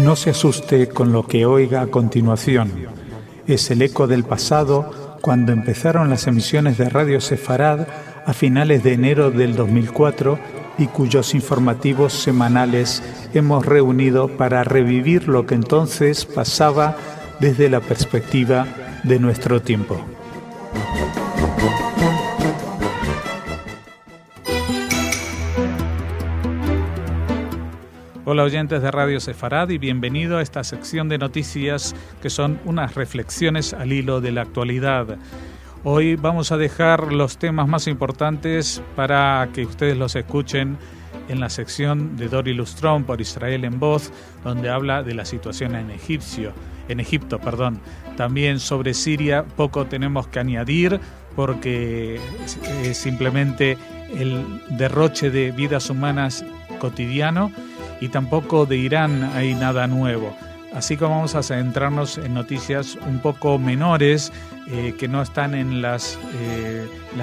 No se asuste con lo que oiga a continuación. Es el eco del pasado cuando empezaron las emisiones de Radio Sefarad a finales de enero del 2004 y cuyos informativos semanales hemos reunido para revivir lo que entonces pasaba desde la perspectiva de nuestro tiempo. Hola oyentes de Radio Sefarad y bienvenido a esta sección de noticias que son unas reflexiones al hilo de la actualidad. Hoy vamos a dejar los temas más importantes para que ustedes los escuchen en la sección de Dori Lustrón por Israel en Voz, donde habla de la situación en Egipto. También sobre Siria poco tenemos que añadir porque es simplemente el derroche de vidas humanas cotidiano. Y tampoco de Irán hay nada nuevo. Así que vamos a centrarnos en noticias un poco menores que no están en las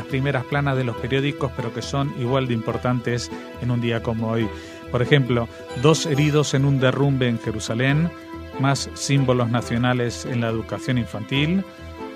primeras planas de los periódicos, pero que son igual de importantes en un día como hoy. Por ejemplo, 2 heridos en un derrumbe en Jerusalén, más símbolos nacionales en la educación infantil,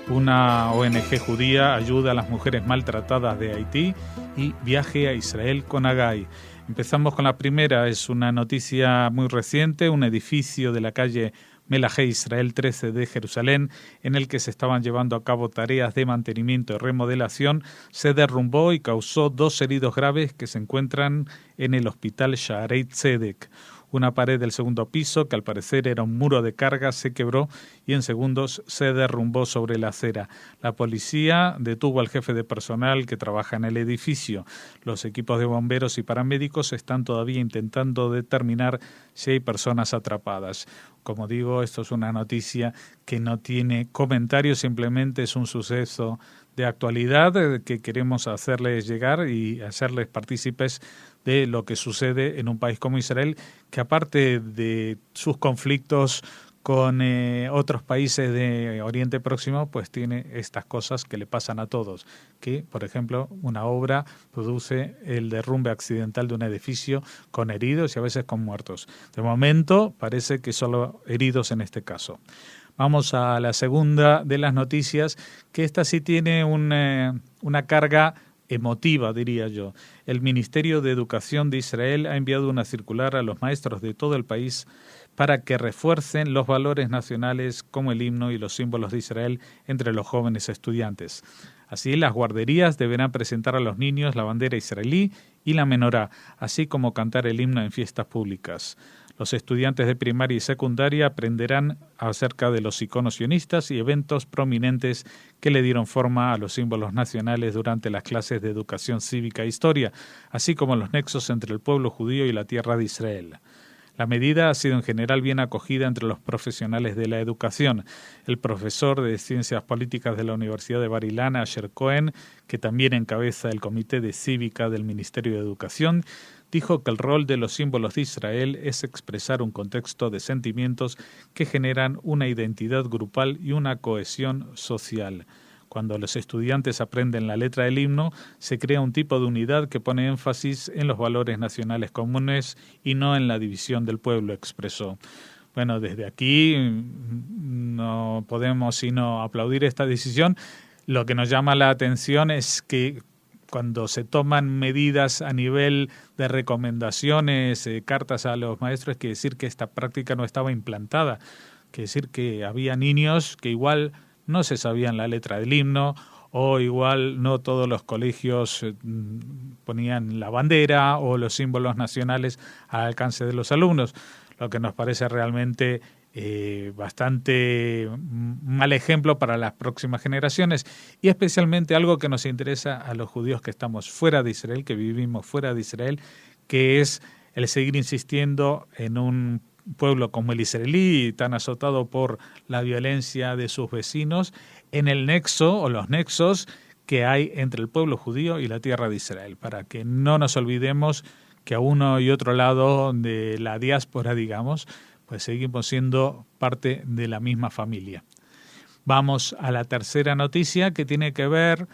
una ONG judía ayuda a las mujeres maltratadas de Haití y viaje a Israel con Agai. Empezamos con la primera, es una noticia muy reciente, un edificio de la calle Melahé Israel 13 de Jerusalén, en el que se estaban llevando a cabo tareas de mantenimiento y remodelación, se derrumbó y causó 2 heridos graves que se encuentran en el hospital Shaarei Tzedek. Una pared del segundo piso, que al parecer era un muro de carga, se quebró y en segundos se derrumbó sobre la acera. La policía detuvo al jefe de personal que trabaja en el edificio. Los equipos de bomberos y paramédicos están todavía intentando determinar si hay personas atrapadas. Como digo, esto es una noticia que no tiene comentarios, simplemente es un suceso de actualidad que queremos hacerles llegar y hacerles partícipes de lo que sucede en un país como Israel, que aparte de sus conflictos con otros países de Oriente Próximo, pues tiene estas cosas que le pasan a todos, que, por ejemplo, una obra produce el derrumbe accidental de un edificio con heridos y a veces con muertos. De momento parece que solo heridos en este caso. Vamos a la segunda de las noticias, que esta sí tiene una carga emotiva, diría yo. El Ministerio de Educación de Israel ha enviado una circular a los maestros de todo el país para que refuercen los valores nacionales como el himno y los símbolos de Israel entre los jóvenes estudiantes. Así, las guarderías deberán presentar a los niños la bandera israelí y la menorá, así como cantar el himno en fiestas públicas. Los estudiantes de primaria y secundaria aprenderán acerca de los iconos sionistas y eventos prominentes que le dieron forma a los símbolos nacionales durante las clases de educación cívica e historia, así como los nexos entre el pueblo judío y la tierra de Israel. La medida ha sido en general bien acogida entre los profesionales de la educación. El profesor de Ciencias Políticas de la Universidad de Bar Ilan, Asher Cohen, que también encabeza el Comité de Cívica del Ministerio de Educación, dijo que el rol de los símbolos de Israel es expresar un contexto de sentimientos que generan una identidad grupal y una cohesión social. Cuando los estudiantes aprenden la letra del himno, se crea un tipo de unidad que pone énfasis en los valores nacionales comunes y no en la división del pueblo, expresó. Bueno, desde aquí no podemos sino aplaudir esta decisión. Lo que nos llama la atención es que cuando se toman medidas a nivel de recomendaciones, cartas a los maestros, quiere decir que esta práctica no estaba implantada. Quiere decir que había niños que igual no se sabían la letra del himno o igual no todos los colegios ponían la bandera o los símbolos nacionales al alcance de los alumnos, lo que nos parece realmente bastante mal ejemplo para las próximas generaciones y especialmente algo que nos interesa a los judíos que estamos fuera de Israel, que vivimos fuera de Israel, que es el seguir insistiendo en un pueblo como el israelí, tan azotado por la violencia de sus vecinos, en el nexo o los nexos que hay entre el pueblo judío y la tierra de Israel, para que no nos olvidemos que a uno y otro lado de la diáspora, digamos, pues seguimos siendo parte de la misma familia. Vamos a la tercera noticia, que tiene que ver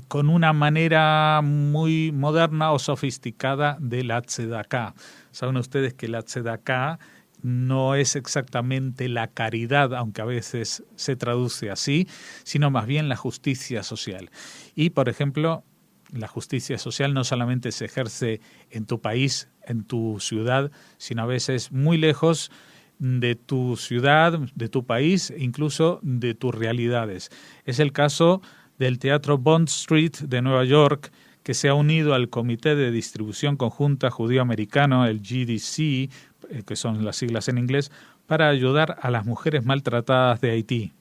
con una manera muy moderna o sofisticada de la tzedaká. Saben ustedes que la tzedaká no es exactamente la caridad, aunque a veces se traduce así, sino más bien la justicia social. Y, por ejemplo, la justicia social no solamente se ejerce en tu país, en tu ciudad, sino a veces muy lejos de tu ciudad, de tu país, incluso de tus realidades. Es el caso del Teatro Bond Street de Nueva York, que se ha unido al Comité de Distribución Conjunta Judío-Americano, el GDC, que son las siglas en inglés, para ayudar a las mujeres maltratadas de Haití.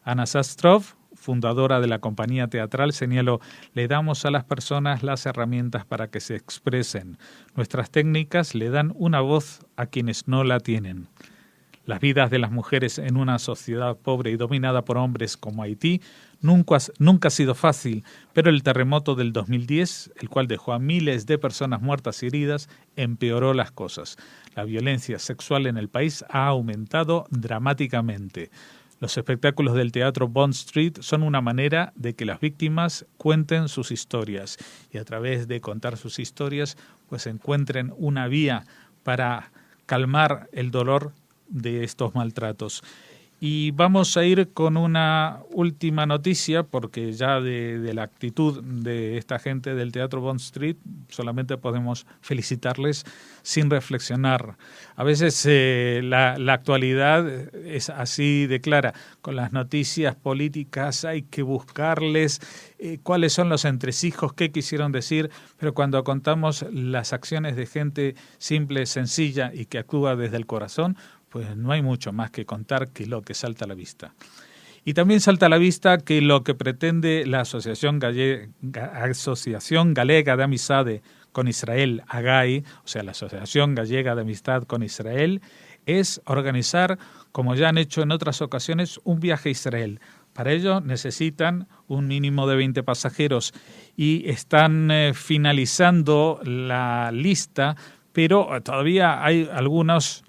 Ana Sastrov, fundadora de la compañía teatral, señaló: le damos a las personas las herramientas para que se expresen. Nuestras técnicas le dan una voz a quienes no la tienen. Las vidas de las mujeres en una sociedad pobre y dominada por hombres como Haití nunca ha sido fácil, pero el terremoto del 2010, el cual dejó a miles de personas muertas y heridas, empeoró las cosas. La violencia sexual en el país ha aumentado dramáticamente. Los espectáculos del Teatro Bond Street son una manera de que las víctimas cuenten sus historias y a través de contar sus historias pues encuentren una vía para calmar el dolor de estos maltratos. Y vamos a ir con una última noticia, porque ya de la actitud de esta gente del Teatro Bond Street solamente podemos felicitarles sin reflexionar. A veces la actualidad es así de clara. Con las noticias políticas hay que buscarles cuáles son los entresijos, qué quisieron decir, pero cuando contamos las acciones de gente simple, sencilla y que actúa desde el corazón, pues no hay mucho más que contar que lo que salta a la vista. Y también salta a la vista que lo que pretende la Asociación Galega de Amistad con Israel, AGAI, o sea, la Asociación Gallega de Amistad con Israel, es organizar, como ya han hecho en otras ocasiones, un viaje a Israel. Para ello necesitan un mínimo de 20 pasajeros y están finalizando la lista, pero todavía hay algunos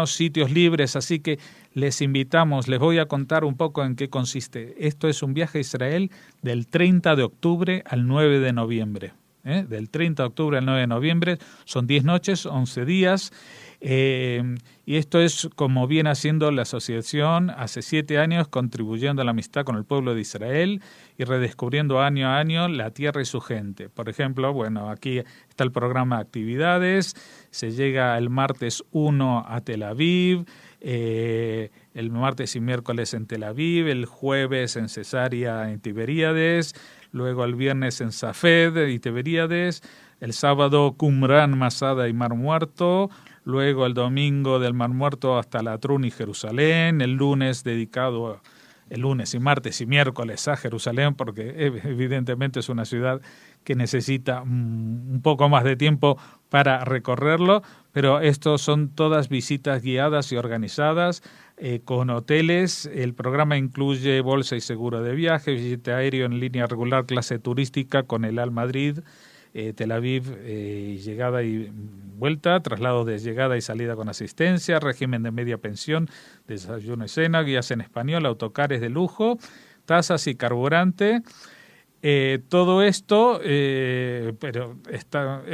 sitios libres, así que les invitamos, les voy a contar un poco en qué consiste. Esto es un viaje a Israel del 30 de octubre al 9 de noviembre. Del 30 de octubre al 9 de noviembre, son 10 noches, 11 días, y esto es como viene haciendo la asociación hace 7 años, contribuyendo a la amistad con el pueblo de Israel y redescubriendo año a año la tierra y su gente. Por ejemplo, bueno, aquí está el programa de actividades, se llega el martes 1 a Tel Aviv, el martes y miércoles en Tel Aviv, el jueves en Cesarea en Tiberíades, luego el viernes en Safed y Tiberíades, el sábado Qumran, Masada y Mar Muerto, luego el domingo del Mar Muerto hasta Latrun y Jerusalén, el lunes dedicado el lunes y martes y miércoles a Jerusalén, porque evidentemente es una ciudad que necesita un poco más de tiempo para recorrerlo, pero estos son todas visitas guiadas y organizadas con hoteles. El programa incluye bolsa y seguro de viaje, visita aéreo en línea regular, clase turística con el Al Madrid, Tel Aviv, llegada y vuelta, traslado de llegada y salida con asistencia, régimen de media pensión, desayuno y cena, guías en español, autocares de lujo, tasas y carburante. Todo esto, pero esto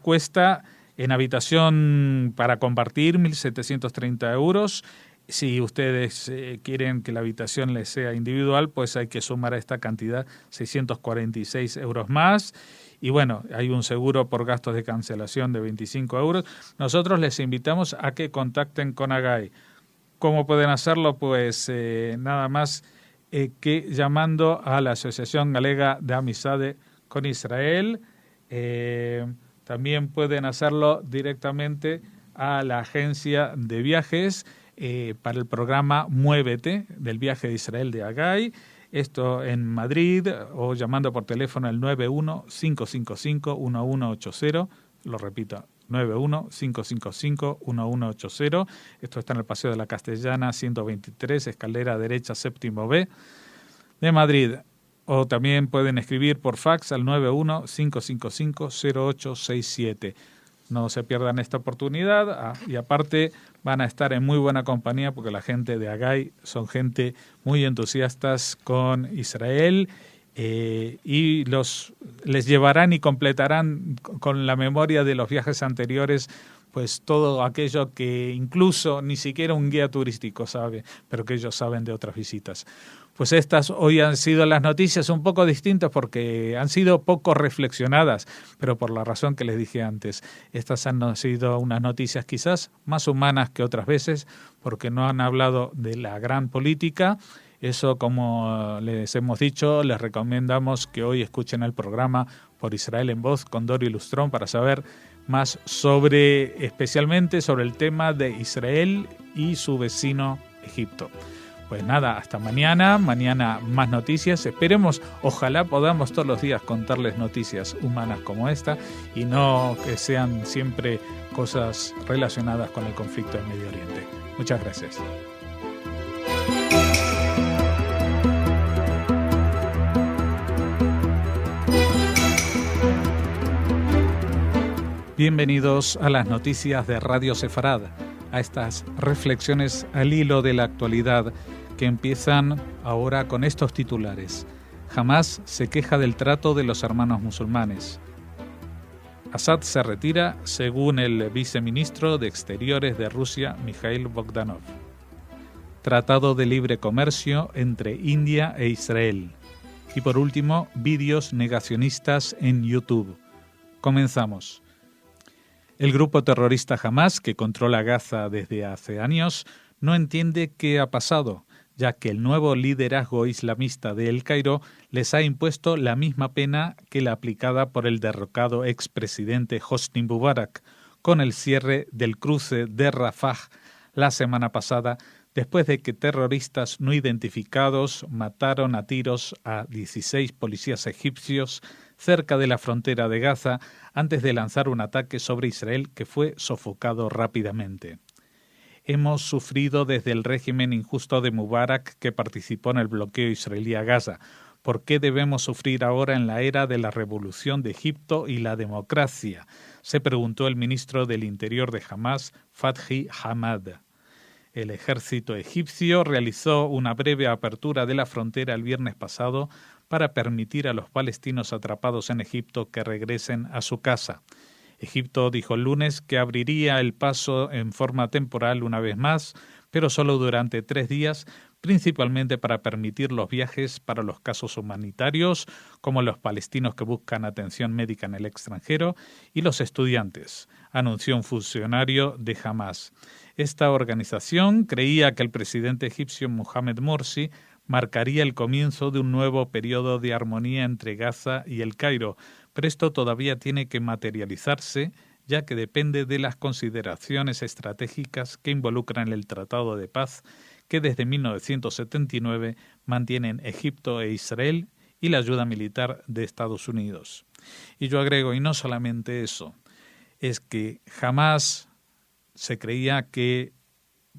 cuesta en habitación para compartir 1.730 euros. Si ustedes quieren que la habitación les sea individual, pues hay que sumar a esta cantidad 646 euros más. Y bueno, hay un seguro por gastos de cancelación de 25 euros. Nosotros les invitamos a que contacten con AGAI. ¿Cómo pueden hacerlo? Pues nada más que llamando a la Asociación Galega de Amistad con Israel. También pueden hacerlo directamente a la agencia de viajes para el programa Muévete del viaje de Israel de AGAI. Esto en Madrid, o llamando por teléfono al 91-555-1180. Lo repito, 91-555-1180. Esto está en el Paseo de la Castellana, 123, escalera derecha, séptimo B, de Madrid. O también pueden escribir por fax al 91-555-0867. No se pierdan esta oportunidad y aparte van a estar en muy buena compañía porque la gente de AGAI son gente muy entusiastas con Israel y les llevarán y completarán con la memoria de los viajes anteriores pues todo aquello que incluso ni siquiera un guía turístico sabe, pero que ellos saben de otras visitas. Pues estas hoy han sido las noticias un poco distintas porque han sido poco reflexionadas, pero por la razón que les dije antes. Estas han sido unas noticias quizás más humanas que otras veces porque no han hablado de la gran política. Eso, como les hemos dicho, les recomendamos que hoy escuchen el programa Por Israel en Voz con Dori Lustrón para saber más especialmente sobre el tema de Israel y su vecino Egipto. Pues nada, hasta mañana más noticias. Esperemos, ojalá podamos todos los días contarles noticias humanas como esta y no que sean siempre cosas relacionadas con el conflicto en Medio Oriente. Muchas gracias. Bienvenidos a las noticias de Radio Sefarad, a estas reflexiones al hilo de la actualidad que empiezan ahora con estos titulares. Hamás se queja del trato de los hermanos musulmanes. Assad se retira, según el viceministro de Exteriores de Rusia, Mikhail Bogdanov. Tratado de libre comercio entre India e Israel. Y por último, vídeos negacionistas en YouTube. Comenzamos. El grupo terrorista Hamás, que controla Gaza desde hace años, no entiende qué ha pasado, ya que el nuevo liderazgo islamista de El Cairo les ha impuesto la misma pena que la aplicada por el derrocado expresidente Hosni Mubarak, con el cierre del cruce de Rafah la semana pasada, después de que terroristas no identificados mataron a tiros a 16 policías egipcios cerca de la frontera de Gaza antes de lanzar un ataque sobre Israel que fue sofocado rápidamente. Hemos sufrido desde el régimen injusto de Mubarak que participó en el bloqueo israelí a Gaza. ¿Por qué debemos sufrir ahora en la era de la revolución de Egipto y la democracia?, se preguntó el ministro del Interior de Hamás, Fathi Hamad. El ejército egipcio realizó una breve apertura de la frontera el viernes pasado para permitir a los palestinos atrapados en Egipto que regresen a su casa. Egipto dijo el lunes que abriría el paso en forma temporal una vez más, pero solo durante 3 días, principalmente para permitir los viajes para los casos humanitarios, como los palestinos que buscan atención médica en el extranjero, y los estudiantes, anunció un funcionario de Hamás. Esta organización creía que el presidente egipcio Mohamed Morsi marcaría el comienzo de un nuevo periodo de armonía entre Gaza y El Cairo, pero esto todavía tiene que materializarse, ya que depende de las consideraciones estratégicas que involucran el Tratado de Paz que desde 1979 mantienen Egipto e Israel y la ayuda militar de Estados Unidos. Y yo agrego, y no solamente eso, es que jamás se creía que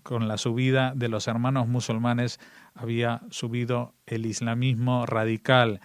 con la subida de los hermanos musulmanes había subido el islamismo radical.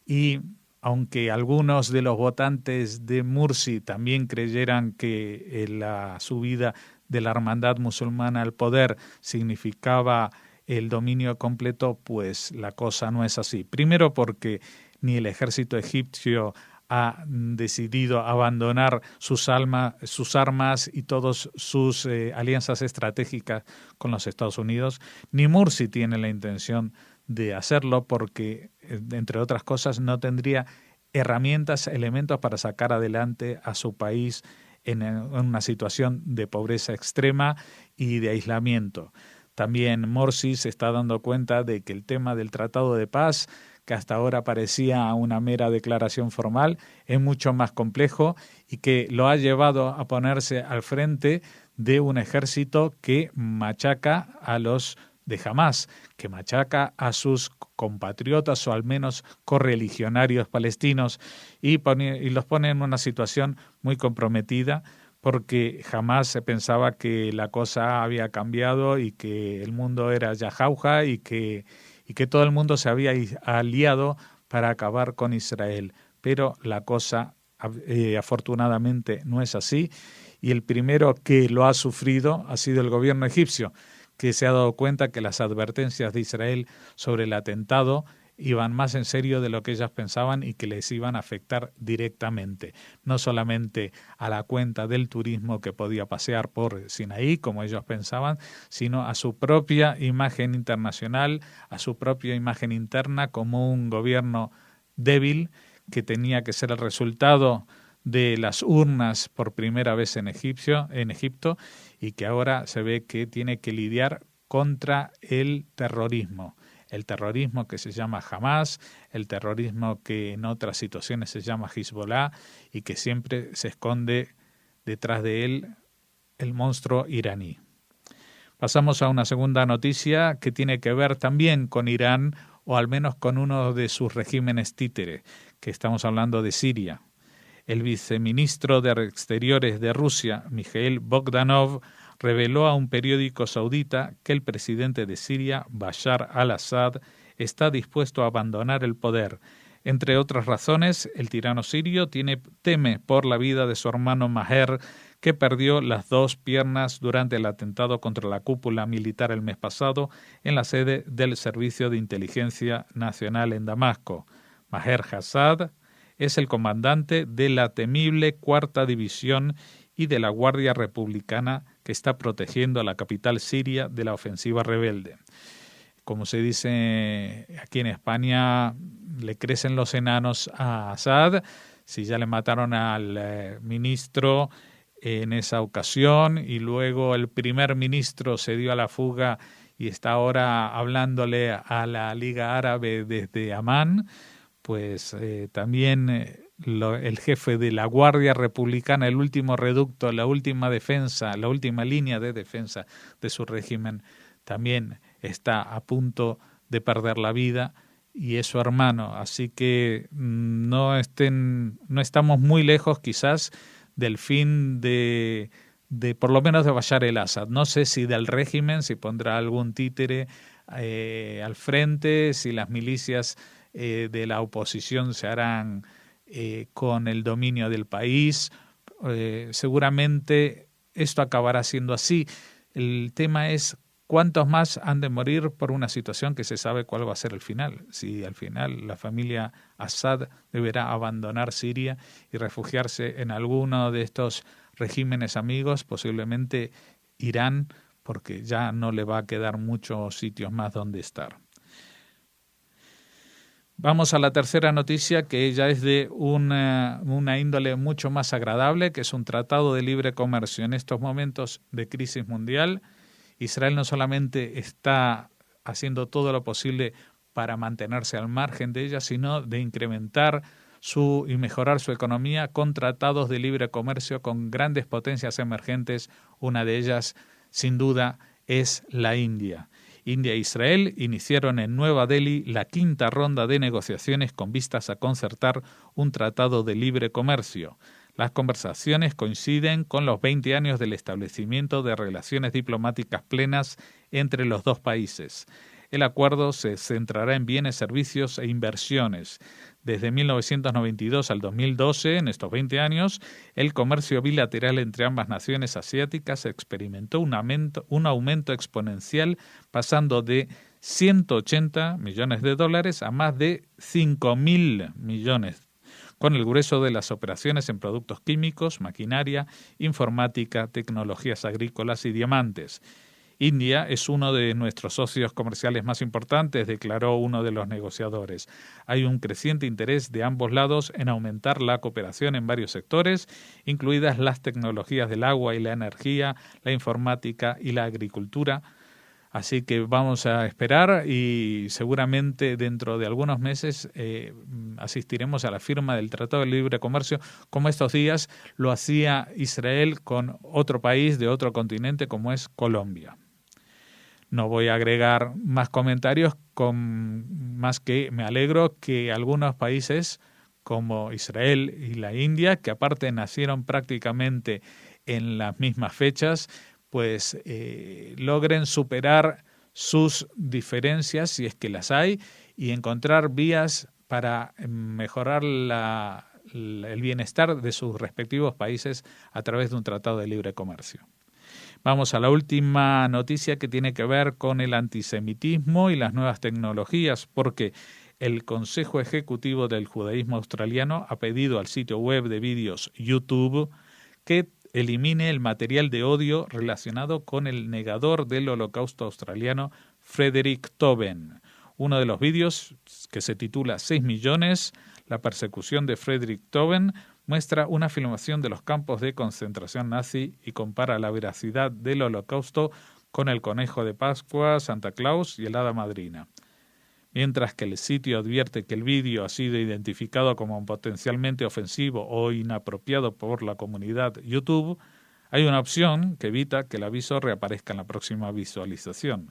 Y aunque algunos de los votantes de Morsi también creyeran que la subida de la hermandad musulmana al poder significaba el dominio completo, pues la cosa no es así. Primero porque ni el ejército egipcio ha decidido abandonar sus armas y todas sus alianzas estratégicas con los Estados Unidos, ni Morsi tiene la intención de hacerlo porque, entre otras cosas, no tendría herramientas, elementos para sacar adelante a su país en una situación de pobreza extrema y de aislamiento. También Morsi se está dando cuenta de que el tema del Tratado de Paz, que hasta ahora parecía una mera declaración formal, es mucho más complejo y que lo ha llevado a ponerse al frente de un ejército que machaca a los de Hamás, que machaca a sus compatriotas o al menos correligionarios palestinos y los pone en una situación muy comprometida porque jamás se pensaba que la cosa había cambiado y que el mundo era ya jauja y que todo el mundo se había aliado para acabar con Israel. Pero la cosa afortunadamente no es así y el primero que lo ha sufrido ha sido el gobierno egipcio, que se ha dado cuenta que las advertencias de Israel sobre el atentado iban más en serio de lo que ellas pensaban y que les iban a afectar directamente, no solamente a la cuenta del turismo que podía pasear por Sinaí, como ellos pensaban, sino a su propia imagen internacional, a su propia imagen interna como un gobierno débil que tenía que ser el resultado de las urnas por primera vez en Egipto, y que ahora se ve que tiene que lidiar contra el terrorismo que se llama Hamas, el terrorismo que en otras situaciones se llama Hezbollah y que siempre se esconde detrás de él el monstruo iraní. Pasamos a una segunda noticia que tiene que ver también con Irán, o al menos con uno de sus regímenes títere, que estamos hablando de Siria. El viceministro de Exteriores de Rusia, Mikhail Bogdanov, reveló a un periódico saudita que el presidente de Siria, Bashar al-Assad, está dispuesto a abandonar el poder. Entre otras razones, el tirano sirio teme por la vida de su hermano Maher, que perdió las 2 piernas durante el atentado contra la cúpula militar el mes pasado en la sede del Servicio de Inteligencia Nacional en Damasco. Maher Hassad es el comandante de la temible 4ª División y de la Guardia Republicana que está protegiendo a la capital siria de la ofensiva rebelde. Como se dice aquí en España, le crecen los enanos a Assad. Si ya le mataron al ministro en esa ocasión y luego el primer ministro se dio a la fuga y está ahora hablándole a la Liga Árabe desde Amán, pues también el jefe de la Guardia Republicana, el último reducto, la última defensa, la última línea de defensa de su régimen, también está a punto de perder la vida y es su hermano. Así que no estamos muy lejos quizás del fin de por lo menos de Bashar el-Assad. No sé si del régimen, si pondrá algún títere al frente, si las milicias de la oposición se harán con el dominio del país. Seguramente esto acabará siendo así. El tema es cuántos más han de morir por una situación que se sabe cuál va a ser el final. Si al final la familia Assad deberá abandonar Siria y refugiarse en alguno de estos regímenes amigos, posiblemente Irán, porque ya no le va a quedar muchos sitios más donde estar. Vamos a la tercera noticia, que ya es de una índole mucho más agradable, que es un tratado de libre comercio. En estos momentos de crisis mundial, Israel no solamente está haciendo todo lo posible para mantenerse al margen de ella, sino de incrementar y mejorar su economía con tratados de libre comercio con grandes potencias emergentes. Una de ellas, sin duda, es la India. India e Israel iniciaron en Nueva Delhi la 5ª ronda de negociaciones con vistas a concertar un tratado de libre comercio. Las conversaciones coinciden con los 20 años del establecimiento de relaciones diplomáticas plenas entre los dos países. El acuerdo se centrará en bienes, servicios e inversiones. Desde 1992 al 2012, en estos 20 años, el comercio bilateral entre ambas naciones asiáticas experimentó un aumento exponencial, pasando de $180 millones a más de 5.000 millones, con el grueso de las operaciones en productos químicos, maquinaria, informática, tecnologías agrícolas y diamantes. India es uno de nuestros socios comerciales más importantes, declaró uno de los negociadores. Hay un creciente interés de ambos lados en aumentar la cooperación en varios sectores, incluidas las tecnologías del agua y la energía, la informática y la agricultura. Así que vamos a esperar y seguramente dentro de algunos meses asistiremos a la firma del Tratado de Libre Comercio, como estos días lo hacía Israel con otro país de otro continente como es Colombia. No voy a agregar más comentarios, más que me alegro que algunos países como Israel y la India, que aparte nacieron prácticamente en las mismas fechas, pues logren superar sus diferencias, si es que las hay, y encontrar vías para mejorar el bienestar de sus respectivos países a través de un tratado de libre comercio. Vamos a la última noticia, que tiene que ver con el antisemitismo y las nuevas tecnologías, porque el Consejo Ejecutivo del Judaísmo Australiano ha pedido al sitio web de vídeos YouTube que elimine el material de odio relacionado con el negador del Holocausto australiano Frederick Toben. Uno de los vídeos, que se titula 6 millones, la persecución de Frederick Toben, muestra una filmación de los campos de concentración nazi y compara la veracidad del Holocausto con el conejo de Pascua, Santa Claus y el hada madrina. Mientras que el sitio advierte que el vídeo ha sido identificado como potencialmente ofensivo o inapropiado por la comunidad YouTube, hay una opción que evita que el aviso reaparezca en la próxima visualización.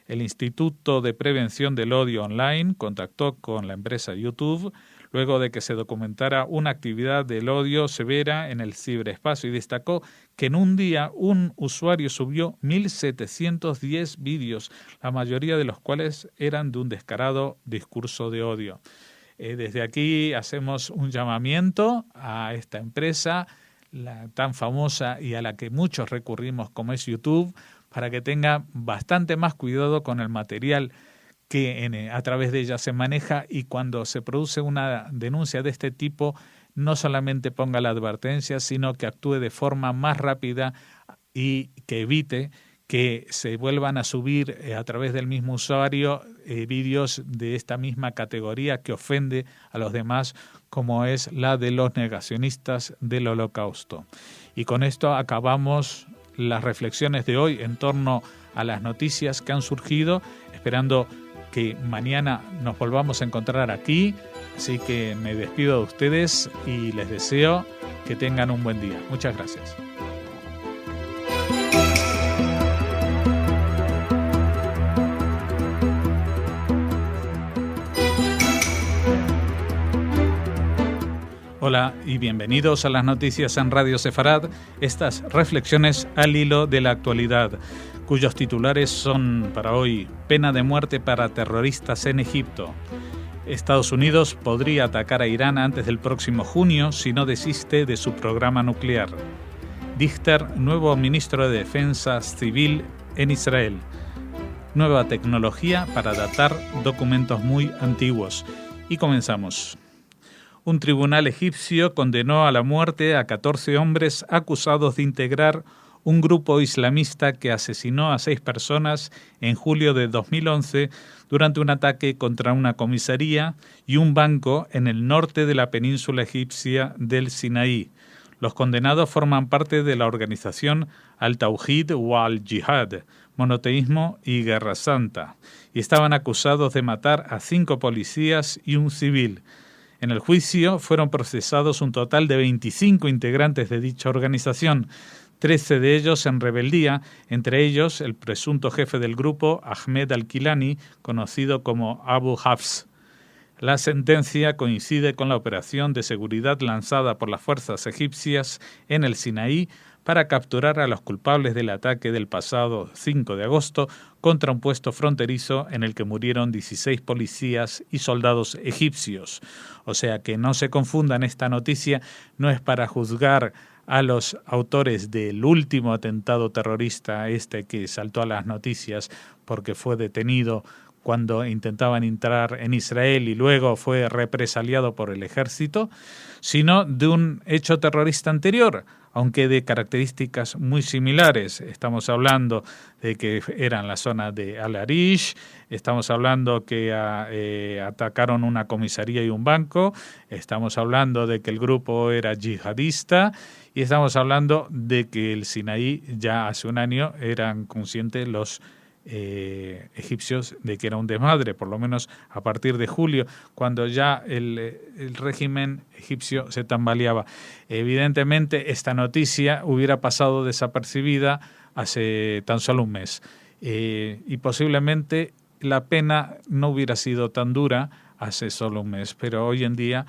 El Instituto de Prevención del Odio Online contactó con la empresa YouTube luego de que se documentara una actividad del odio severa en el ciberespacio y destacó que en un día un usuario subió 1.710 vídeos, la mayoría de los cuales eran de un descarado discurso de odio. Desde aquí hacemos un llamamiento a esta empresa tan famosa y a la que muchos recurrimos como es YouTube, para que tenga bastante más cuidado con el material que a través de ella se maneja, y cuando se produce una denuncia de este tipo no solamente ponga la advertencia, sino que actúe de forma más rápida y que evite que se vuelvan a subir a través del mismo usuario vídeos de esta misma categoría que ofende a los demás, como es la de los negacionistas del Holocausto. Y con esto acabamos las reflexiones de hoy en torno a las noticias que han surgido, esperando que mañana nos volvamos a encontrar aquí. Así que me despido de ustedes y les deseo que tengan un buen día. Muchas gracias. Hola y bienvenidos a las noticias en Radio Sefarad, estas reflexiones al hilo de la actualidad, cuyos titulares son para hoy: pena de muerte para terroristas en Egipto. Estados Unidos podría atacar a Irán antes del próximo junio si no desiste de su programa nuclear. Dichter, nuevo ministro de Defensa Civil en Israel. Nueva tecnología para datar documentos muy antiguos. Y comenzamos. Un tribunal egipcio condenó a la muerte a 14 hombres acusados de integrar un grupo islamista que asesinó a 6 personas en julio de 2011 durante un ataque contra una comisaría y un banco en el norte de la península egipcia del Sinaí. Los condenados forman parte de la organización Al-Tawhid wa Al-Jihad, monoteísmo y guerra santa, y estaban acusados de matar a 5 policías y un civil. En el juicio fueron procesados un total de 25 integrantes de dicha organización, 13 de ellos en rebeldía, entre ellos el presunto jefe del grupo, Ahmed Al-Kilani, conocido como Abu Hafs. La sentencia coincide con la operación de seguridad lanzada por las fuerzas egipcias en el Sinaí para capturar a los culpables del ataque del pasado 5 de agosto contra un puesto fronterizo en el que murieron 16 policías y soldados egipcios. O sea que no se confundan, esta noticia no es para juzgar a los autores del último atentado terrorista, que saltó a las noticias porque fue detenido cuando intentaban entrar en Israel y luego fue represaliado por el ejército, sino de un hecho terrorista anterior, aunque de características muy similares. Estamos hablando de que era en la zona de Al-Arish, estamos hablando que atacaron una comisaría y un banco, estamos hablando de que el grupo era yihadista y estamos hablando de que el Sinaí ya hace un año eran conscientes los egipcios de que era un desmadre, por lo menos a partir de julio, cuando ya el régimen egipcio se tambaleaba. Evidentemente esta noticia hubiera pasado desapercibida hace tan solo un mes y posiblemente la pena no hubiera sido tan dura hace solo un mes, pero hoy en día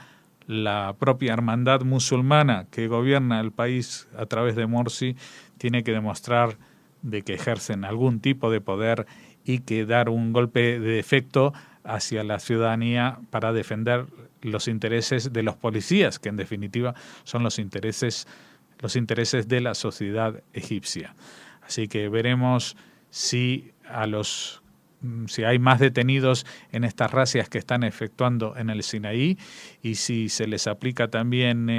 la propia hermandad musulmana que gobierna el país a través de Morsi tiene que demostrar de que ejercen algún tipo de poder y que dar un golpe de efecto hacia la ciudadanía para defender los intereses de los policías, que en definitiva son los intereses de la sociedad egipcia. Así que veremos si a los si hay más detenidos en estas razias que están efectuando en el Sinaí y si se les aplica también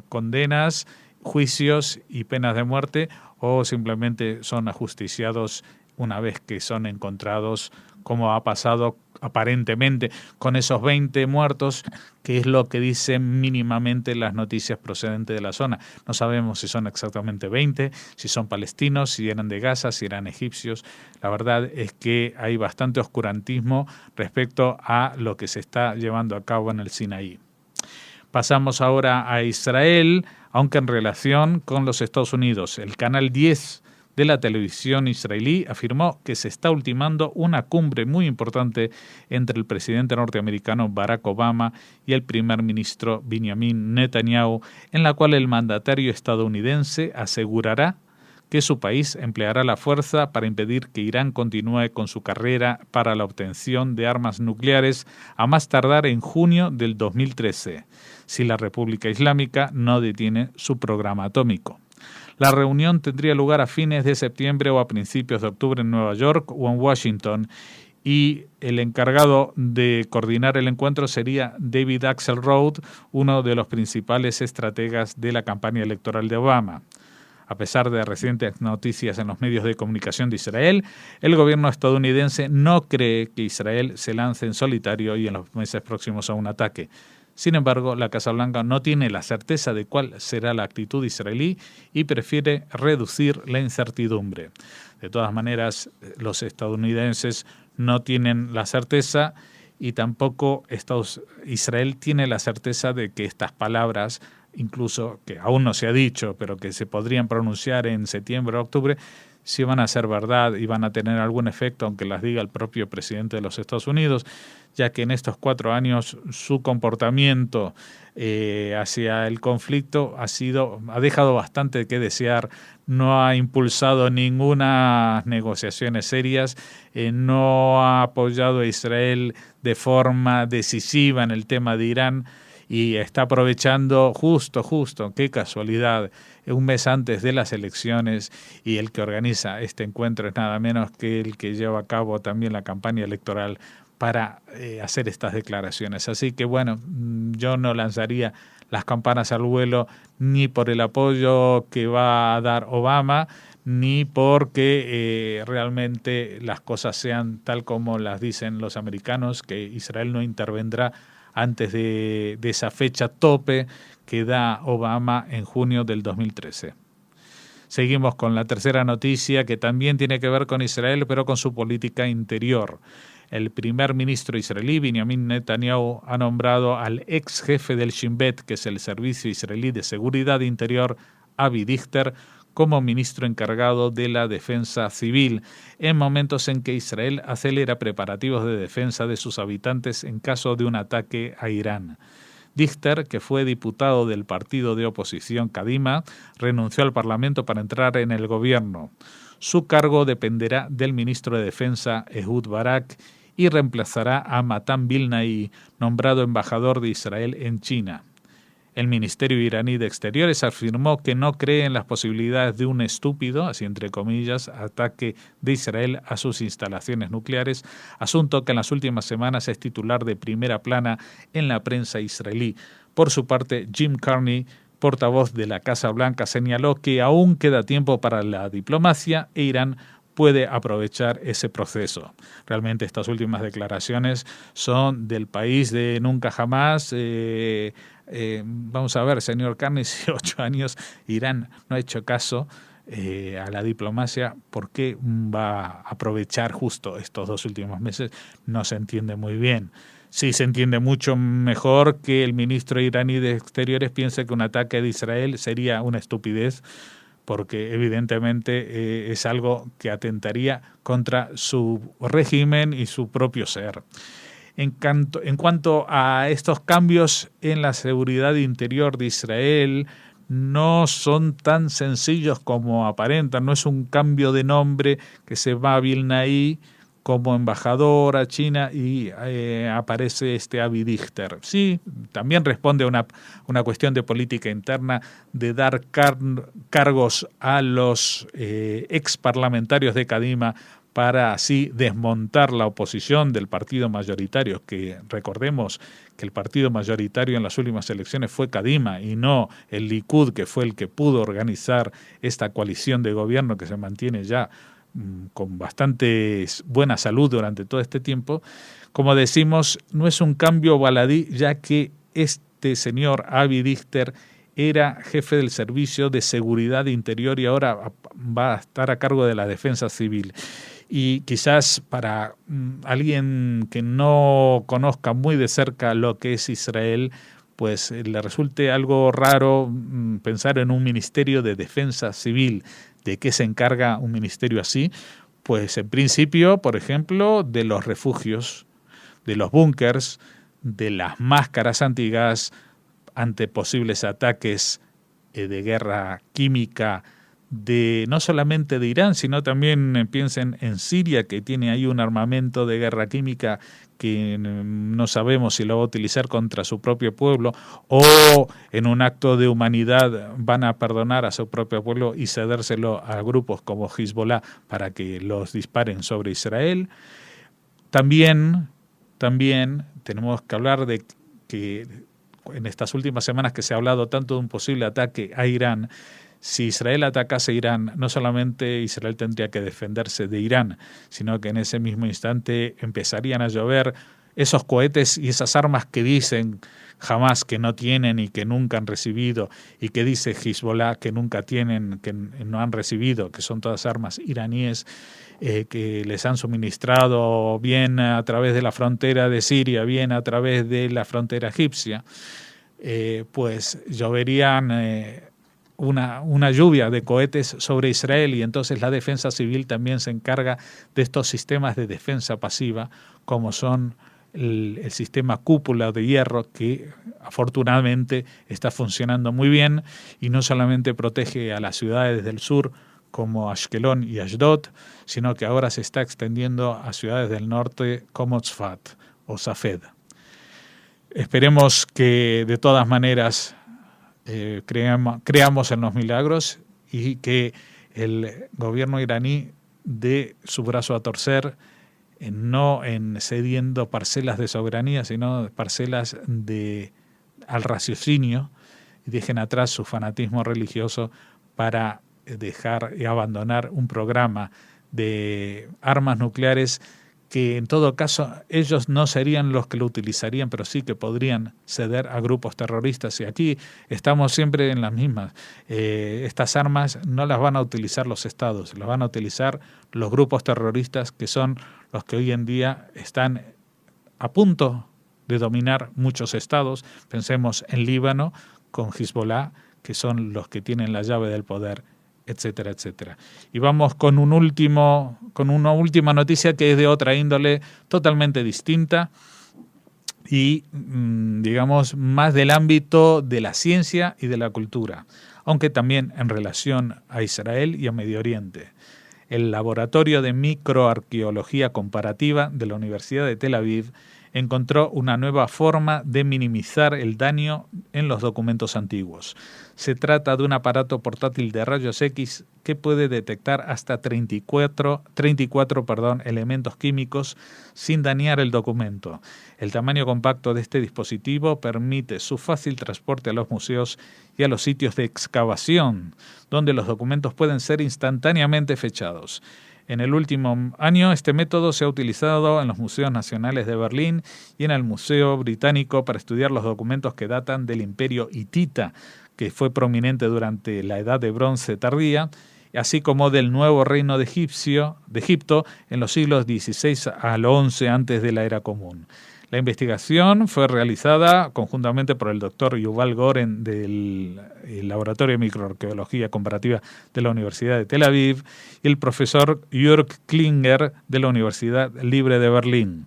condenas, juicios y penas de muerte, o simplemente son ajusticiados una vez que son encontrados, como ha pasado aparentemente con esos 20 muertos, que es lo que dicen mínimamente las noticias procedentes de la zona. No sabemos si son exactamente 20, si son palestinos, si eran de Gaza, si eran egipcios. La verdad es que hay bastante oscurantismo respecto a lo que se está llevando a cabo en el Sinaí. Pasamos ahora a Israel, aunque en relación con los Estados Unidos. El canal 10 de la televisión israelí afirmó que se está ultimando una cumbre muy importante entre el presidente norteamericano Barack Obama y el primer ministro Benjamin Netanyahu, en la cual el mandatario estadounidense asegurará que su país empleará la fuerza para impedir que Irán continúe con su carrera para la obtención de armas nucleares a más tardar en junio del 2013, si la República Islámica no detiene su programa atómico. La reunión tendría lugar a fines de septiembre o a principios de octubre en Nueva York o en Washington, y el encargado de coordinar el encuentro sería David Axelrod, uno de los principales estrategas de la campaña electoral de Obama. A pesar de recientes noticias en los medios de comunicación de Israel, el gobierno estadounidense no cree que Israel se lance en solitario y en los meses próximos a un ataque. Sin embargo, la Casa Blanca no tiene la certeza de cuál será la actitud israelí y prefiere reducir la incertidumbre. De todas maneras, los estadounidenses no tienen la certeza y tampoco Israel tiene la certeza de que estas palabras, incluso que aún no se ha dicho, pero que se podrían pronunciar en septiembre o octubre, si van a ser verdad y van a tener algún efecto, aunque las diga el propio presidente de los Estados Unidos, ya que en estos 4 años su comportamiento hacia el conflicto ha dejado bastante que desear, no ha impulsado ninguna negociaciones serias, no ha apoyado a Israel de forma decisiva en el tema de Irán, y está aprovechando justo, qué casualidad, un mes antes de las elecciones, y el que organiza este encuentro es nada menos que el que lleva a cabo también la campaña electoral para hacer estas declaraciones. Así que bueno, yo no lanzaría las campanas al vuelo ni por el apoyo que va a dar Obama, ni porque realmente las cosas sean tal como las dicen los americanos, que Israel no intervendrá antes de esa fecha tope que da Obama en junio del 2013. Seguimos con la tercera noticia, que también tiene que ver con Israel, pero con su política interior. El primer ministro israelí, Benjamin Netanyahu, ha nombrado al ex jefe del Shin Bet, que es el Servicio Israelí de Seguridad Interior, Avi Dichter, como ministro encargado de la defensa civil, en momentos en que Israel acelera preparativos de defensa de sus habitantes en caso de un ataque a Irán. Dichter, que fue diputado del partido de oposición Kadima, renunció al Parlamento para entrar en el gobierno. Su cargo dependerá del ministro de Defensa Ehud Barak y reemplazará a Matan Vilnai, nombrado embajador de Israel en China. El Ministerio iraní de Exteriores afirmó que no cree en las posibilidades de un estúpido, así entre comillas, ataque de Israel a sus instalaciones nucleares, asunto que en las últimas semanas es titular de primera plana en la prensa israelí. Por su parte, Jim Carney, portavoz de la Casa Blanca, señaló que aún queda tiempo para la diplomacia e Irán puede aprovechar ese proceso. Realmente estas últimas declaraciones son del país de nunca jamás. Vamos a ver, señor Carney, si 8 años Irán no ha hecho caso a la diplomacia, ¿por qué va a aprovechar justo estos 2 últimos meses? No se entiende muy bien. Sí se entiende mucho mejor que el ministro iraní de Exteriores piense que un ataque de Israel sería una estupidez, porque evidentemente es algo que atentaría contra su régimen y su propio ser. En cuanto a estos cambios en la seguridad interior de Israel, no son tan sencillos como aparentan. No es un cambio de nombre que se va a Vilnai como embajador a China y aparece Avi Dichter. Sí, también responde a una cuestión de política interna, de dar cargos a los ex parlamentarios de Kadima para así desmontar la oposición del partido mayoritario, que recordemos que el partido mayoritario en las últimas elecciones fue Kadima y no el Likud, que fue el que pudo organizar esta coalición de gobierno que se mantiene ya con bastante buena salud durante todo este tiempo. Como decimos, no es un cambio baladí, ya que este señor Avi Dichter era jefe del Servicio de Seguridad Interior y ahora va a estar a cargo de la Defensa Civil. Y quizás para alguien que no conozca muy de cerca lo que es Israel, pues le resulte algo raro pensar en un ministerio de defensa civil. ¿De qué se encarga un ministerio así? Pues en principio, por ejemplo, de los refugios, de los búnkers, de las máscaras antigas ante posibles ataques de guerra química, de no solamente de Irán, sino también piensen en Siria, que tiene ahí un armamento de guerra química que no sabemos si lo va a utilizar contra su propio pueblo, o en un acto de humanidad van a perdonar a su propio pueblo y cedérselo a grupos como Hezbollah para que los disparen sobre Israel. También tenemos que hablar de que en estas últimas semanas que se ha hablado tanto de un posible ataque a Irán. Si Israel atacase Irán, no solamente Israel tendría que defenderse de Irán, sino que en ese mismo instante empezarían a llover esos cohetes y esas armas que dicen Hamás que no tienen y que nunca han recibido, y que dice Hezbollah que nunca tienen, que no han recibido, que son todas armas iraníes que les han suministrado bien a través de la frontera de Siria, bien a través de la frontera egipcia. Pues lloverían una lluvia de cohetes sobre Israel, y entonces la defensa civil también se encarga de estos sistemas de defensa pasiva, como son el sistema cúpula de hierro, que afortunadamente está funcionando muy bien y no solamente protege a las ciudades del sur como Ashkelon y Ashdod, sino que ahora se está extendiendo a ciudades del norte como Tzfat o Safed. Esperemos que de todas maneras creamos en los milagros y que el gobierno iraní dé su brazo a torcer, no en cediendo parcelas de soberanía, sino parcelas al raciocinio, y dejen atrás su fanatismo religioso para dejar y abandonar un programa de armas nucleares que en todo caso ellos no serían los que lo utilizarían, pero sí que podrían ceder a grupos terroristas. Y aquí estamos siempre en las mismas. Estas armas no las van a utilizar los estados, las van a utilizar los grupos terroristas, que son los que hoy en día están a punto de dominar muchos estados. Pensemos en Líbano con Hezbollah, que son los que tienen la llave del poder, etcétera, etcétera. Y vamos con una última noticia que es de otra índole totalmente distinta y, digamos, más del ámbito de la ciencia y de la cultura, aunque también en relación a Israel y a Medio Oriente. El Laboratorio de Microarqueología Comparativa de la Universidad de Tel Aviv encontró una nueva forma de minimizar el daño en los documentos antiguos. Se trata de un aparato portátil de rayos X que puede detectar hasta 34 elementos químicos sin dañar el documento. El tamaño compacto de este dispositivo permite su fácil transporte a los museos y a los sitios de excavación, donde los documentos pueden ser instantáneamente fechados. En el último año, este método se ha utilizado en los museos nacionales de Berlín y en el Museo Británico para estudiar los documentos que datan del Imperio hitita, que fue prominente durante la Edad de Bronce tardía, así como del nuevo reino de Egipto en los siglos XVI al XI antes de la Era Común. La investigación fue realizada conjuntamente por el doctor Yuval Goren del Laboratorio de Microarqueología Comparativa de la Universidad de Tel Aviv y el profesor Jörg Klinger de la Universidad Libre de Berlín.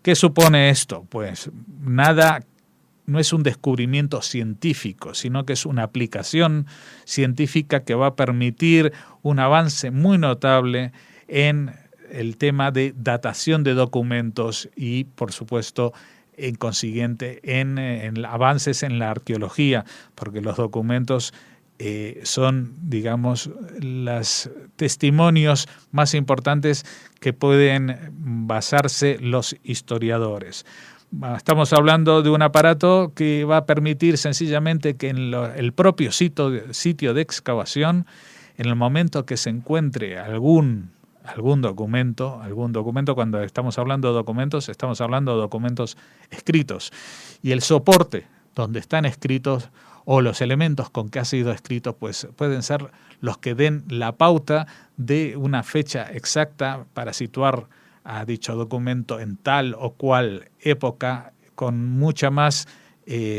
¿Qué supone esto? Pues nada, no es un descubrimiento científico, sino que es una aplicación científica que va a permitir un avance muy notable en el tema de datación de documentos y, por supuesto, en consiguiente, en avances en la arqueología, porque los documentos son, digamos, las testimonios más importantes que pueden basarse los historiadores. Estamos hablando de un aparato que va a permitir sencillamente que en el propio sitio de excavación, en el momento que se encuentre algún documento, cuando estamos hablando de documentos, estamos hablando de documentos escritos, y el soporte donde están escritos o los elementos con que ha sido escrito, pues pueden ser los que den la pauta de una fecha exacta para situar a dicho documento en tal o cual época con mucha más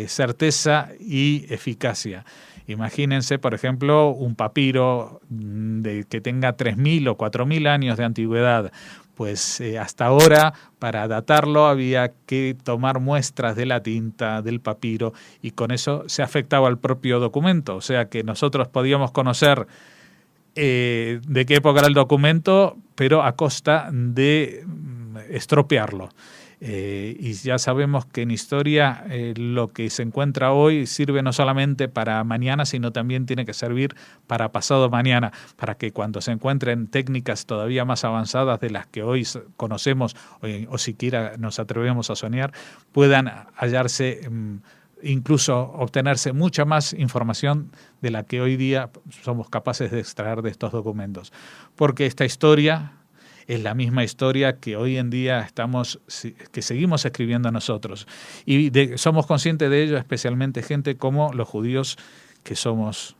certeza y eficacia. Imagínense, por ejemplo, un papiro que tenga 3.000 o 4.000 años de antigüedad. Pues hasta ahora, para datarlo, había que tomar muestras de la tinta, del papiro, y con eso se afectaba al propio documento. O sea que nosotros podíamos conocer de qué época era el documento, pero a costa de estropearlo. Y ya sabemos que en historia lo que se encuentra hoy sirve no solamente para mañana, sino también tiene que servir para pasado mañana, para que cuando se encuentren técnicas todavía más avanzadas de las que hoy conocemos o siquiera nos atrevemos a soñar, puedan hallarse, incluso obtenerse mucha más información de la que hoy día somos capaces de extraer de estos documentos. Porque esta historia es la misma historia que hoy en día que seguimos escribiendo nosotros. Y somos conscientes de ello, especialmente gente como los judíos, que somos,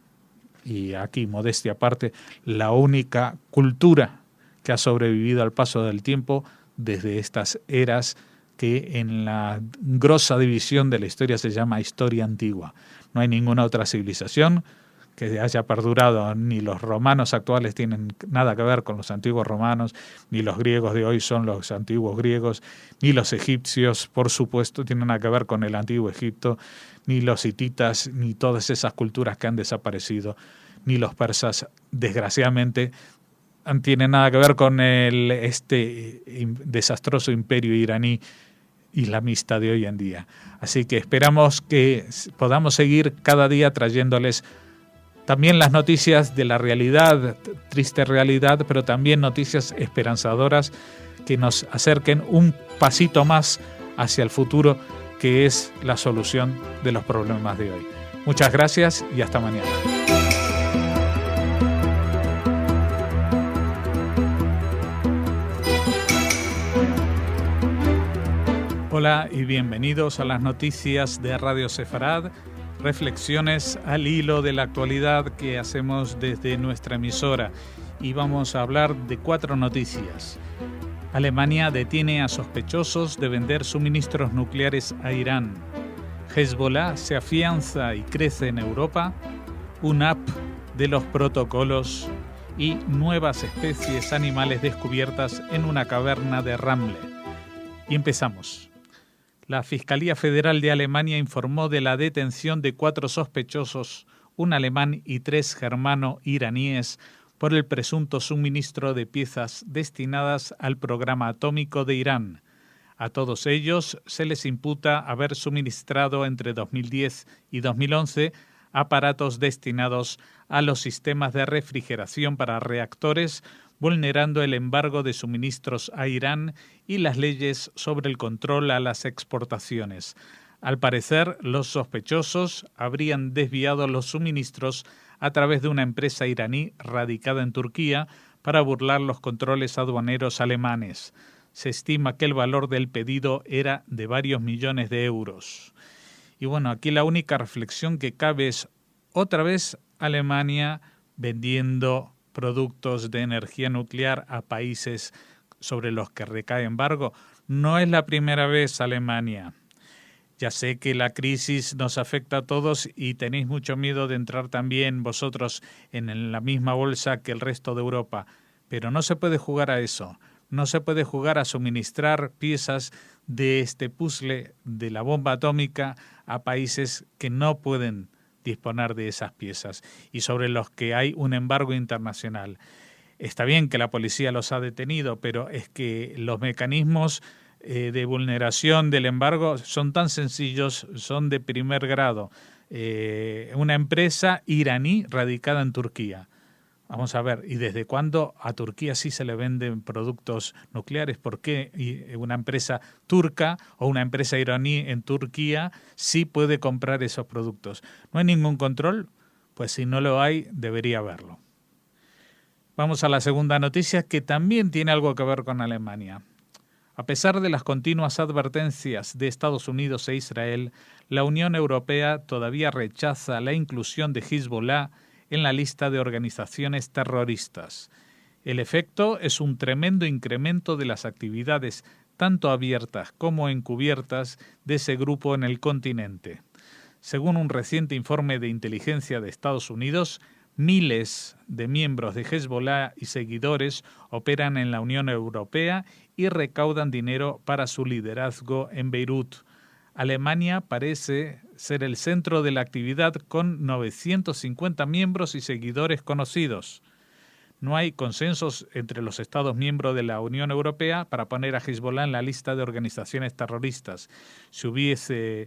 y aquí modestia aparte, la única cultura que ha sobrevivido al paso del tiempo desde estas eras que en la grosa división de la historia se llama historia antigua. No hay ninguna otra civilización que haya perdurado, ni los romanos actuales tienen nada que ver con los antiguos romanos, ni los griegos de hoy son los antiguos griegos, ni los egipcios, por supuesto, tienen nada que ver con el antiguo Egipto, ni los hititas, ni todas esas culturas que han desaparecido, ni los persas, desgraciadamente, tienen nada que ver con este desastroso imperio iraní islamista de hoy en día. Así que esperamos que podamos seguir cada día trayéndoles también las noticias de la realidad, triste realidad, pero también noticias esperanzadoras que nos acerquen un pasito más hacia el futuro, que es la solución de los problemas de hoy. Muchas gracias y hasta mañana. Hola y bienvenidos a las noticias de Radio Sefarad. Reflexiones al hilo de la actualidad que hacemos desde nuestra emisora, y vamos a hablar de 4 noticias. Alemania detiene a sospechosos de vender suministros nucleares a Irán. Hezbollah se afianza y crece en Europa. Un app de los protocolos y nuevas especies animales descubiertas en una caverna de Ramle. Y empezamos. La Fiscalía Federal de Alemania informó de la detención de 4 sospechosos, un alemán y 3 germano-iraníes, por el presunto suministro de piezas destinadas al programa atómico de Irán. A todos ellos se les imputa haber suministrado entre 2010 y 2011 aparatos destinados a los sistemas de refrigeración para reactores, vulnerando el embargo de suministros a Irán y las leyes sobre el control a las exportaciones. Al parecer, los sospechosos habrían desviado los suministros a través de una empresa iraní radicada en Turquía para burlar los controles aduaneros alemanes. Se estima que el valor del pedido era de varios millones de euros. Y bueno, aquí la única reflexión que cabe es otra vez Alemania vendiendo productos de energía nuclear a países sobre los que recae embargo. No es la primera vez, Alemania. Ya sé que la crisis nos afecta a todos y tenéis mucho miedo de entrar también vosotros en la misma bolsa que el resto de Europa, pero no se puede jugar a eso. No se puede jugar a suministrar piezas de este puzzle de la bomba atómica a países que no pueden disponer de esas piezas y sobre los que hay un embargo internacional. Está bien que la policía los ha detenido, pero es que los mecanismos de vulneración del embargo son tan sencillos, son de primer grado. Una empresa iraní radicada en Turquía. Vamos a ver, ¿y desde cuándo a Turquía sí se le venden productos nucleares? ¿Por qué una empresa turca o una empresa iraní en Turquía sí puede comprar esos productos? ¿No hay ningún control? Pues si no lo hay, debería haberlo. Vamos a la segunda noticia, que también tiene algo que ver con Alemania. A pesar de las continuas advertencias de Estados Unidos e Israel, la Unión Europea todavía rechaza la inclusión de Hezbollah en la lista de organizaciones terroristas. El efecto es un tremendo incremento de las actividades, tanto abiertas como encubiertas, de ese grupo en el continente. Según un reciente informe de inteligencia de Estados Unidos, miles de miembros de Hezbollah y seguidores operan en la Unión Europea y recaudan dinero para su liderazgo en Beirut. Alemania parece ser el centro de la actividad con 950 miembros y seguidores conocidos. No hay consensos entre los Estados miembros de la Unión Europea para poner a Hezbollah en la lista de organizaciones terroristas. Si hubiese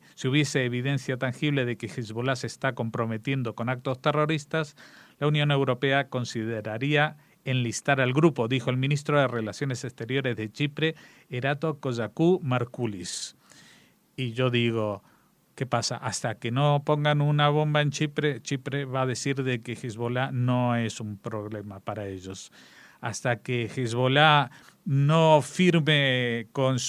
evidencia tangible de que Hezbollah se está comprometiendo con actos terroristas, la Unión Europea consideraría enlistar al grupo, dijo el ministro de Relaciones Exteriores de Chipre, Erato Kozakou Markoulis. Y yo digo, ¿qué pasa? Hasta que no pongan una bomba en Chipre, Chipre va a decir de que Hezbollah no es un problema para ellos. Hasta que Hezbollah no firme con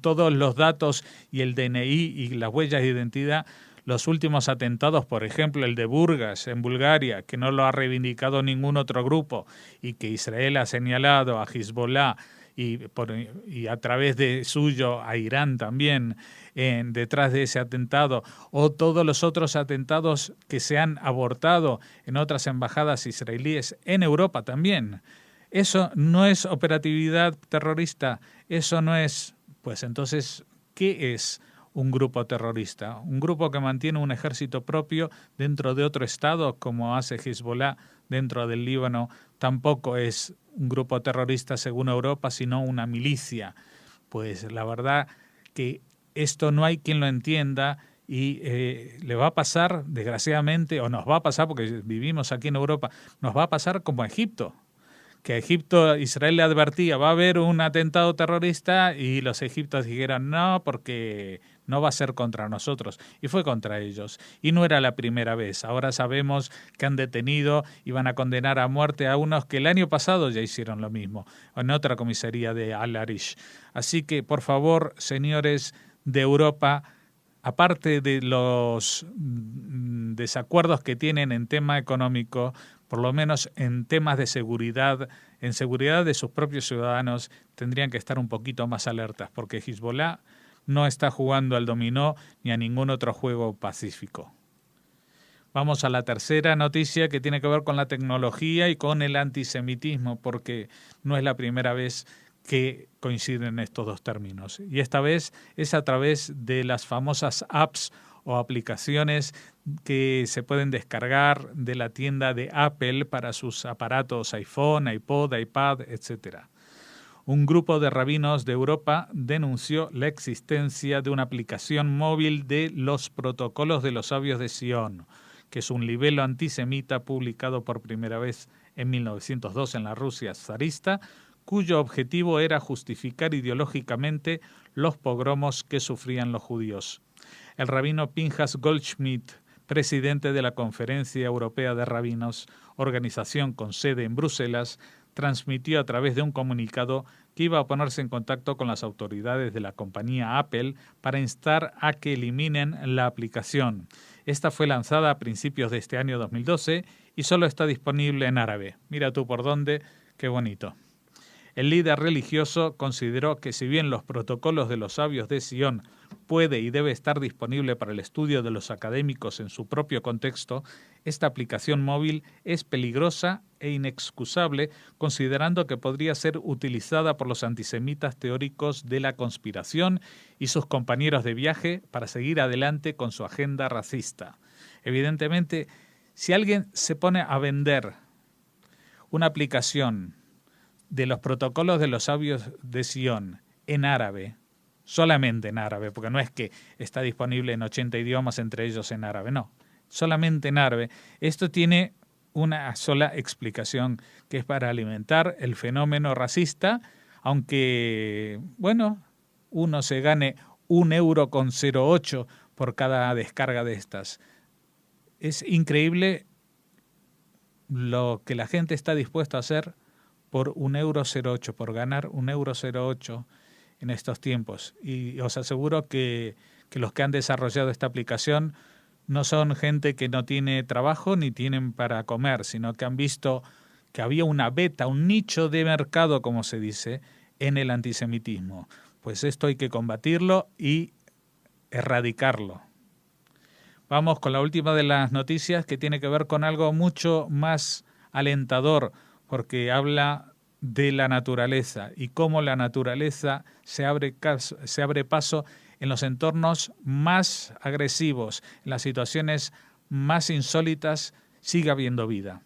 todos los datos y el DNI y las huellas de identidad, los últimos atentados, por ejemplo, el de Burgas en Bulgaria, que no lo ha reivindicado ningún otro grupo y que Israel ha señalado a Hezbollah y a través de suyo a Irán también detrás de ese atentado, o todos los otros atentados que se han abortado en otras embajadas israelíes en Europa también. Eso no es operatividad terrorista, eso no es, pues entonces, ¿qué es un grupo terrorista? Un grupo que mantiene un ejército propio dentro de otro estado, como hace Hezbollah dentro del Líbano, tampoco es un grupo terrorista según Europa, sino una milicia. Pues la verdad que esto no hay quien lo entienda y le va a pasar, desgraciadamente, o nos va a pasar, porque vivimos aquí en Europa, nos va a pasar como a Egipto. Que a Egipto, Israel le advertía, va a haber un atentado terrorista y los egipcios dijeron no, porque no va a ser contra nosotros. Y fue contra ellos. Y no era la primera vez. Ahora sabemos que han detenido y van a condenar a muerte a unos que el año pasado ya hicieron lo mismo, en otra comisaría de Al-Arish. Así que, por favor, señores de Europa, aparte de los desacuerdos que tienen en tema económico, por lo menos en temas de seguridad, en seguridad de sus propios ciudadanos, tendrían que estar un poquito más alertas, porque Hezbollah no está jugando al dominó ni a ningún otro juego pacífico. Vamos a la tercera noticia, que tiene que ver con la tecnología y con el antisemitismo, porque no es la primera vez que coinciden estos dos términos. Y esta vez es a través de las famosas apps o aplicaciones que se pueden descargar de la tienda de Apple para sus aparatos iPhone, iPod, iPad, etc. Un grupo de rabinos de Europa denunció la existencia de una aplicación móvil de los protocolos de los sabios de Sion, que es un libelo antisemita publicado por primera vez en 1902 en la Rusia zarista, cuyo objetivo era justificar ideológicamente los pogromos que sufrían los judíos. El rabino Pinchas Goldschmidt, presidente de la Conferencia Europea de Rabinos, organización con sede en Bruselas, transmitió a través de un comunicado que iba a ponerse en contacto con las autoridades de la compañía Apple para instar a que eliminen la aplicación. Esta fue lanzada a principios de este año 2012 y solo está disponible en árabe. Mira tú por dónde, qué bonito. El líder religioso consideró que si bien los protocolos de los sabios de Sion puede y debe estar disponible para el estudio de los académicos en su propio contexto, esta aplicación móvil es peligrosa e inexcusable, considerando que podría ser utilizada por los antisemitas teóricos de la conspiración y sus compañeros de viaje para seguir adelante con su agenda racista. Evidentemente, si alguien se pone a vender una aplicación de los protocolos de los sabios de Sion en árabe, solamente en árabe, porque no es que está disponible en 80 idiomas, entre ellos en árabe, no, solamente en árabe, esto tiene una sola explicación, que es para alimentar el fenómeno racista, aunque, bueno, uno se gane 1,08 € por cada descarga de estas. Es increíble lo que la gente está dispuesta a hacer por 1,08 €, por ganar 1,08 € en estos tiempos. Y os aseguro que los que han desarrollado esta aplicación no son gente que no tiene trabajo ni tienen para comer, sino que han visto que había una beta, un nicho de mercado, como se dice, en el antisemitismo. Pues esto hay que combatirlo y erradicarlo. Vamos con la última de las noticias, que tiene que ver con algo mucho más alentador, porque habla de la naturaleza y cómo la naturaleza se abre paso en los entornos más agresivos, en las situaciones más insólitas, sigue habiendo vida.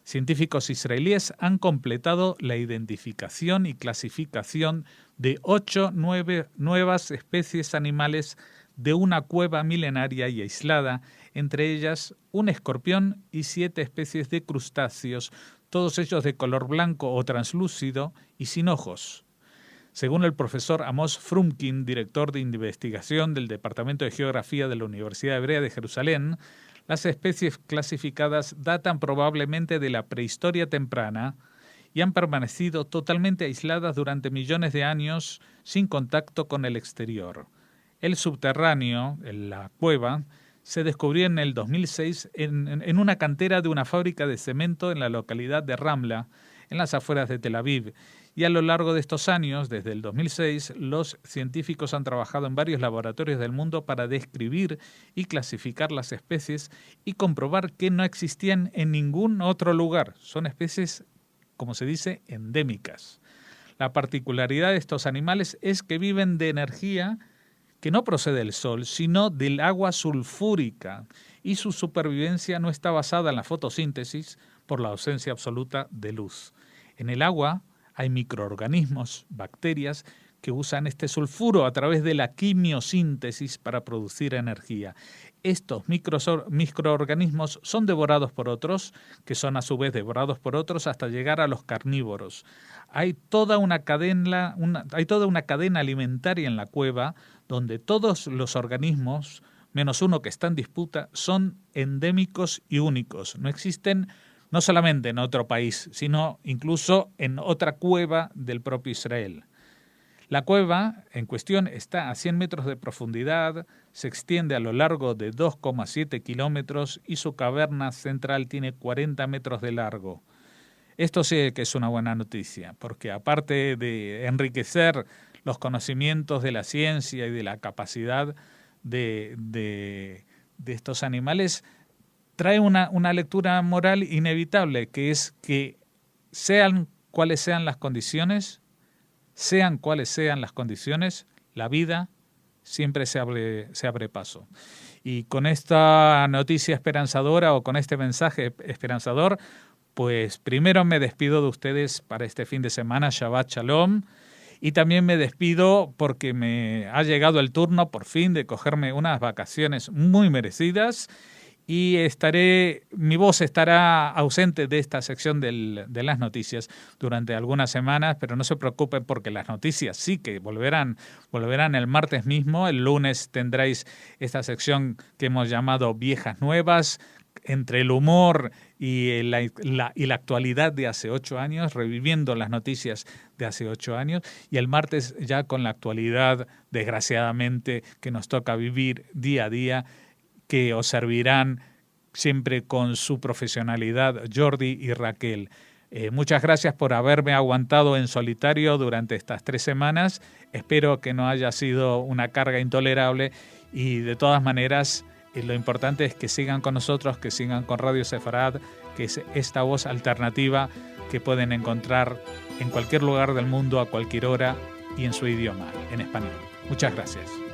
Científicos israelíes han completado la identificación y clasificación de 8 nuevas especies animales de una cueva milenaria y aislada, entre ellas un escorpión y 7 especies de crustáceos, todos ellos de color blanco o translúcido y sin ojos. Según el profesor Amos Frumkin, director de investigación del Departamento de Geografía de la Universidad Hebrea de Jerusalén, las especies clasificadas datan probablemente de la prehistoria temprana y han permanecido totalmente aisladas durante millones de años sin contacto con el exterior. El subterráneo, en la cueva, se descubrió en el 2006 en una cantera de una fábrica de cemento en la localidad de Ramla, en las afueras de Tel Aviv. Y a lo largo de estos años, desde el 2006, los científicos han trabajado en varios laboratorios del mundo para describir y clasificar las especies y comprobar que no existían en ningún otro lugar. Son especies, como se dice, endémicas. La particularidad de estos animales es que viven de energía que no procede del sol, sino del agua sulfúrica, y su supervivencia no está basada en la fotosíntesis por la ausencia absoluta de luz. En el agua hay microorganismos, bacterias, que usan este sulfuro a través de la quimiosíntesis para producir energía. Estos microorganismos son devorados por otros, que son a su vez devorados por otros hasta llegar a los carnívoros. Hay toda una cadena alimentaria en la cueva, donde todos los organismos, menos uno que está en disputa, son endémicos y únicos. No existen no solamente en otro país, sino incluso en otra cueva del propio Israel. La cueva en cuestión está a 100 metros de profundidad, se extiende a lo largo de 2,7 kilómetros y su caverna central tiene 40 metros de largo. Esto sí que es una buena noticia, porque aparte de enriquecer los conocimientos de la ciencia y de la capacidad de estos animales, trae una lectura moral inevitable, que es que sean cuales sean las condiciones, la vida siempre se abre paso. Y con esta noticia esperanzadora o con este mensaje esperanzador, pues primero me despido de ustedes para este fin de semana, Shabbat Shalom, y también me despido porque me ha llegado el turno por fin de cogerme unas vacaciones muy merecidas, y mi voz estará ausente de esta sección de las noticias durante algunas semanas, pero no se preocupen porque las noticias sí que volverán el martes mismo. El lunes tendréis esta sección que hemos llamado Viejas Nuevas, entre el humor y la actualidad de hace 8 años, reviviendo las noticias de hace 8 años, y el martes ya con la actualidad, desgraciadamente, que nos toca vivir día a día, que os servirán siempre con su profesionalidad Jordi y Raquel. Muchas gracias por haberme aguantado en solitario durante estas 3 semanas. Espero que no haya sido una carga intolerable, y de todas maneras lo importante es que sigan con nosotros, que sigan con Radio Sefarad, que es esta voz alternativa que pueden encontrar en cualquier lugar del mundo, a cualquier hora y en su idioma, en español. Muchas gracias.